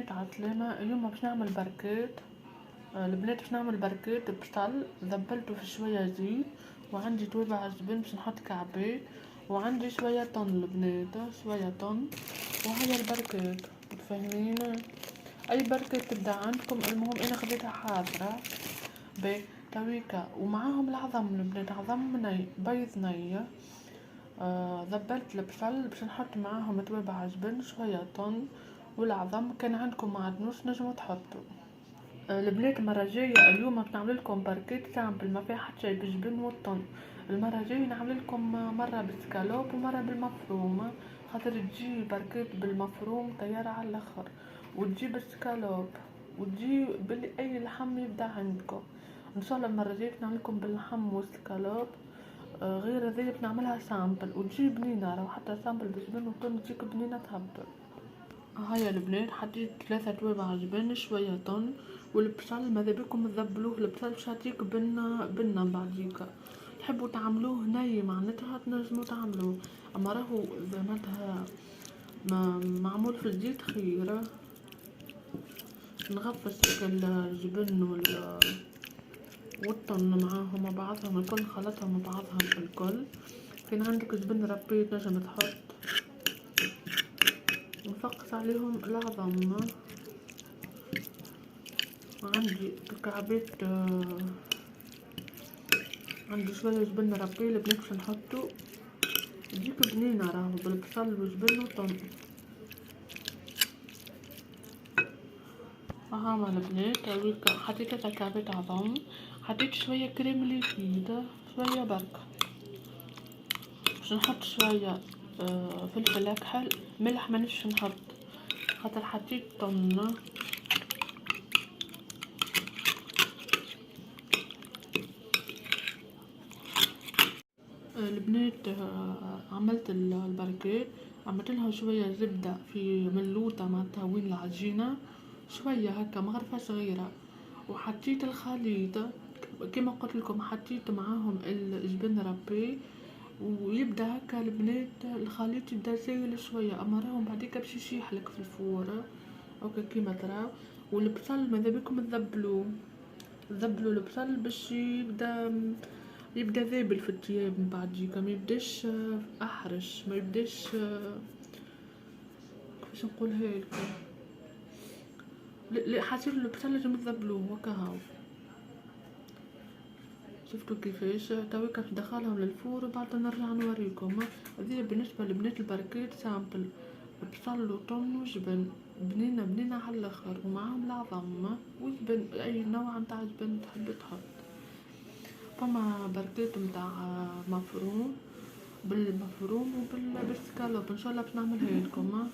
البنات عسلامة. اليوم باش نعمل بركات. البنات باش نعمل بركات بصل ذبلته في شوية زيت، وعندي توابع جبن باش نحط كعبات، وعندي شوية طن البنات، شوية طن. وهي البركات متفاهمين. اي بركة تبدا عندكم، المهم انا خديتها حاضرة تويكا. ومعاهم العظم البنات، عظم ني، بيض ني. ذبلت البصل باش نحط معاهم توابع جبن، شوية طن والعظم. كان عندكم معدنوش نجمو تحطوا. البنات المرة الجاية اليوم باش نعمل لكم بركات سامبل ما فيها حتى شي بالجبن والطن. المرة الجاية نعمل لكم مرة بالسكالوب ومرة بالمفروم، خاطر تجي بركات بالمفروم طيارة على الاخر، وتجي بالسكالوب، وتجي باي لحم يبدا عندكم. ان شاء الله المرة الجاية نعمل لكم باللحم والسكالوب. غير هذيا بنعملها سامبل وتجي بنينة، راهو حتى سامبل بالجبن والطن تجيك بنينة تهبل. هيا البنات حطيت 3 توابع جبن، شوية طن والبصل. ماذا بكم تذبلوه البصل باش يعطيك بنة بعديكا. تحبوا تعملوه ني معناتها تنجموا تعملوه، اما راهو معناتها معمول في الزيت خير. نغفص الجبن والطن معاهم مع بعضهم الكل، خلطهم مع بعضهم الكل. كان عندك جبن ربي تنجم تحط، نفقس عليهم العظم. عندي كعبات، عندي شوية جبن ربي البنات باش نحطو، تجيك بنينة راهو بالبصل والجبن والطن. هاهما البنات هاويك حطيت 3 كعبات عظم. حطيت شوية كريم ليكيد، شوية برك باش نحط شوية فلفل اكحل. ملح مانيش نحط خاطر حطيت طن. البنات عملت البركات، عملت لها شويه زبده في ملوطه معناتها وين العجينه، شويه هكا مغرفه صغيره. وحطيت الخليط كما قلت لكم، حطيت معاهم الجبن ربي، ويبدا هكا البنات الخليط يبدا سايل شويه، اما راهم بعديك باش يشيحلك في الفور هكا كيما تراو. والبصل ماذا بكم تذبلوا البصل باش يبدا ذابل في الطياب من بعديك، ما يبداش احرش، ما يبداش كيفاش نقولها لكم. لا حسيت البصل لازم تذبلوه هكا. هاو شفتوا كيفاش تويكا ندخلهم للفور وبعد نرجع نوريكم. هذه بالنسبه لبنات البركات سامبل، بصل وطن وجبن، بنينه على الاخر، ومعاهم العظم وجبن اي نوع نتاع جبن تحب تحط. فما بركات نتاع مفروم بالمفروم وبالسكالوب ان شاء الله باش نعملها لكم.